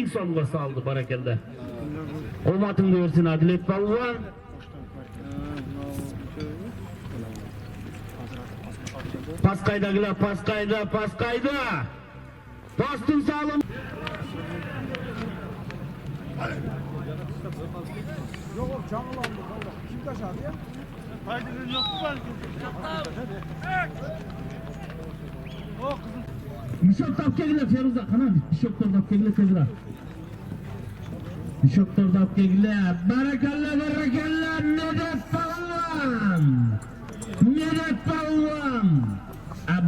1000 so'mga saldı barakalla. Hurmatыңды bersin Adilet Palvon. Paskaydagilar, paskayda. Dostun sağlam. Yok oğlum canlılandı valla. Kim taşadı ya? Faydalı yok mu var? Oh kızım. Bişok tapkegiler Feruza. Kanan bişoktor tapkegiler Feruza. Bişoktor tapkegiler. Barakalla Medet Palvon. Medet Palvon.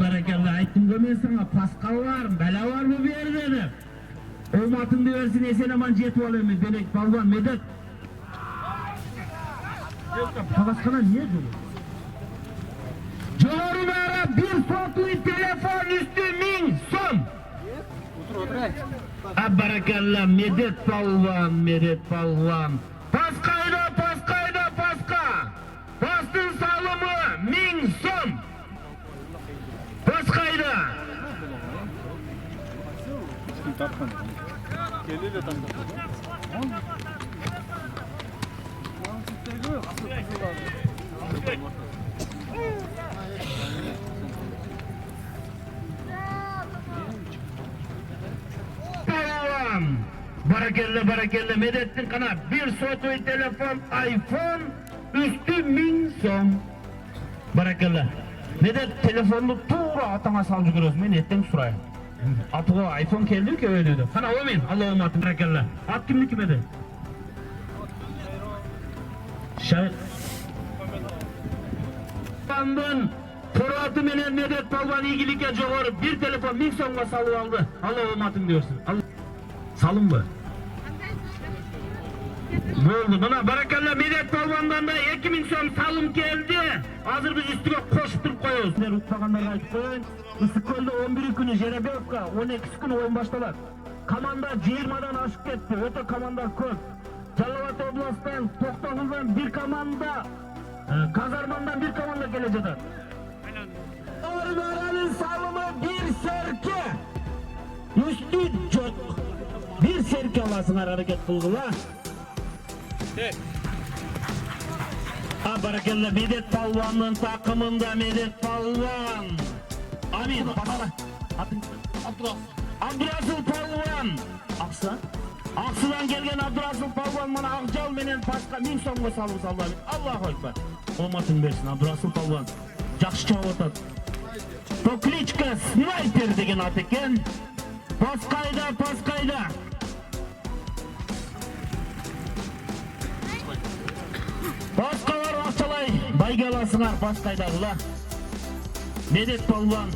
Barakalla aytdım da men sana paska var, bela var mı bu yerde dedim. Hurmatыңды bersin esen aman жетip al emin Medet Palvon Medet. Pagaskana niye böyle? Jorumara bir sotlu telefon üstü 1000 so'm. Barakalla Medet Palvon. Paskayda. Pastın salımı 1000 so'm. Paskayda. Geliyor da tam. Barakalla Medettin kana bir sotlu telefon iPhone üstü 1000 so'm. Barakalla. Medet telefonunu tuğra atama salcı görüyorsun. Men etten surayım. Atığa iPhone keldi ki öyle dedi. Kana o men Allah olmatın barakalla. At kimlik Medet? Şahit. Bandın Poratı menen Medet Palvon iyilikке jogorı bir telefon 1000 so'mga salıp aldı. Allah olmatın diyorsun. Salın mı? Oldu. Bana barakalla Medet Palvon'dan da 2000 so'm salım geldi. Hazır biz üstüne koşup durup koyuyoruz. Ne rutbaganlarga aytып koyun. Issikkölde 11 günü Jerebeyevka 12 günü oyun baştalar. Komanda 20'dan aşıp ketti. Öte komanda köp. Жалал-Абад областан, Токтогулдан bir komanda, Kazarmandan bir komanda gelecekler. Ormanın salımı bir serke. Üstü çok. Bir serke alasınlar hareket kıldılar. Barakalla Medet Palvon'un takımında Medet Palvon. Amin. Abdurasıl Palvon. Aksu'dan gelgen Abdurasıl Palvon bana Akjal menen paska 1000 so'mga salып saldı. Allahu Ekber. Hurmatın bersin Abdurasıl Palvon. Жақсы чабып атат. Toklичка снайпер деген ат екен. Paskayda. Paskalar акчалай байге аласыңар Paskaydagılar. Medet Palvon.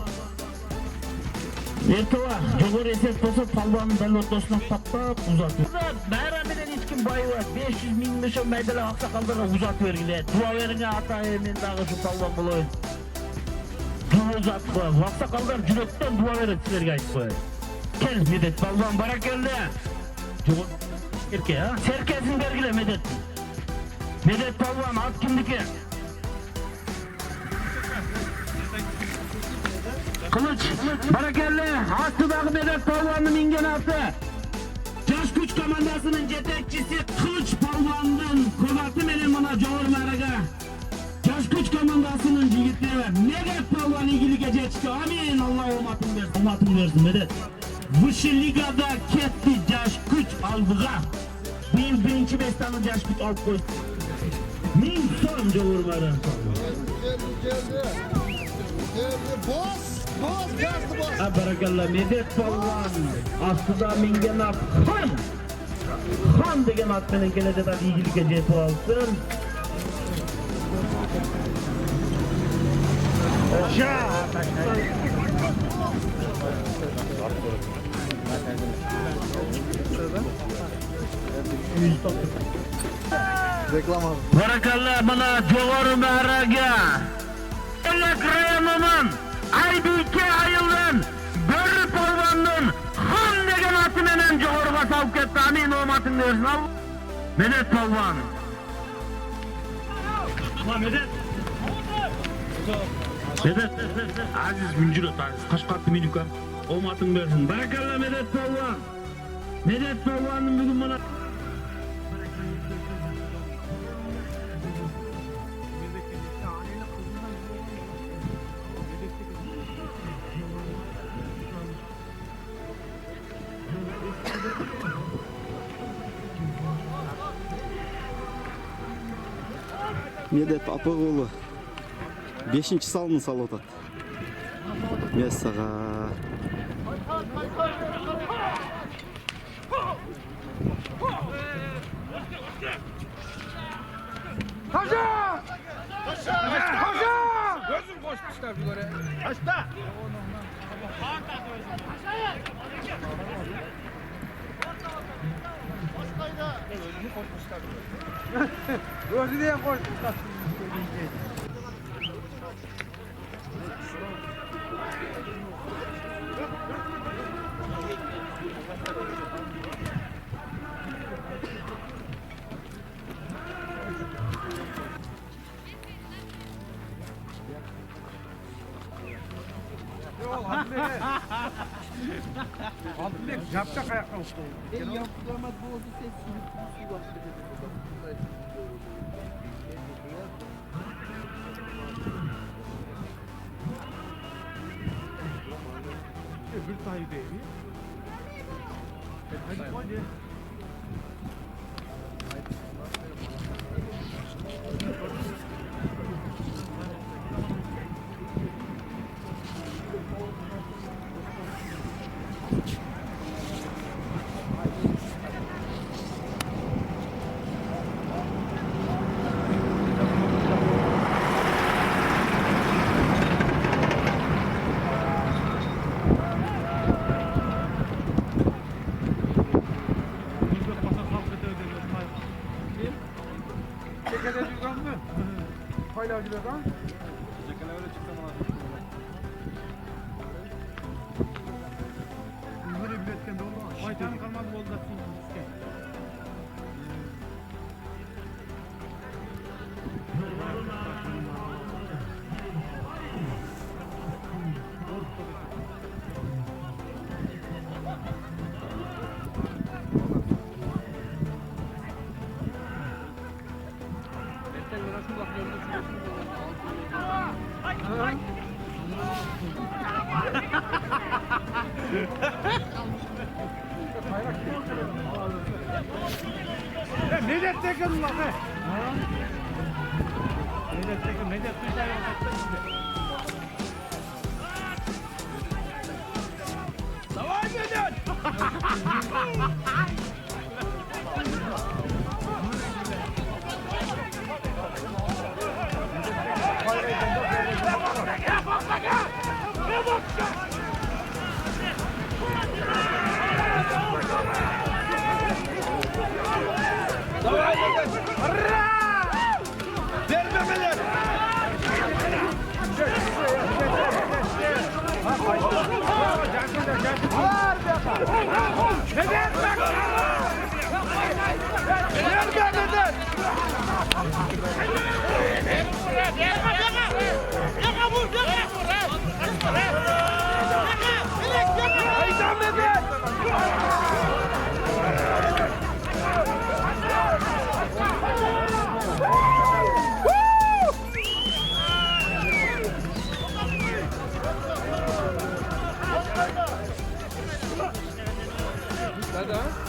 Ertova jogor esep болсо Palvonун дал ортосуна таптап узатып. Баары менен эч ким байыбайт. 500 миң мешо майдалак аксакалдарга узатып бергиле. Дуа бериңе ата мен дагы ушу Palvon болоюн. Дуа узатып коём. Аксакалдар жүрөктөн дуа берет силерге айтып коёйт. Кел Medet Palvon баракелде. Жогор серке, серкесин бергиле Medet. Medet Palvon ат кимдики? Kılıç, barakelle, astıdagı Medet Palvon'un ingen atı. Жаш күч командасынын жетекчиси Kılıç Palvon'un komatı menen mana Жогормарага. Жаш күч командасынын жигити Medet Palvon ийгиликке жетишти. Амин. Allah hurmatın versin Medet. Высший лигада кетти жаш күч албыга. Бийил биринчи бестаны жаш күч алып койду. 1000 so'm Жогормара. Barakalla Medet Palvon astıda mingen at Han degen at menen kelede da iyilikке жетip alsın. Reklama. Barakalla bana Jogormaraga Elek rayonunun Aybike ayıldan Börü Palvon'un Han degen atı menen jogorga salıp ketti. Amin hurmatın bersin. Medet Palvon. Medet. Aziz Münjüröt Aziz. Kaşkatlı Milika. Hurmatın bersin. Barakalla Medet Palvon. Medet Palvan'ın bugün bana Medet Apıoğlu 5. salını salotad. Messaga. Haşa! Haşa! Gözüm koşmuşlar bir göre. Haşta! Gözü diye koşmuşlar. Abdülek yapacak ayakta usta oldu. Yaptıramaz bu oldu ses su bastı Öbür Tayyip evi. Hadi hadi. Çekede düzen mi? Hala düzen ha? Çekede öyle çıktı mı? Böyle biletken de oldu mu? Aytan kalmaz oldu da sinirli. Medet Tekin lan be. Medet Tekin, Medet Tekin. Devam edin. Vermemeler. Hadi.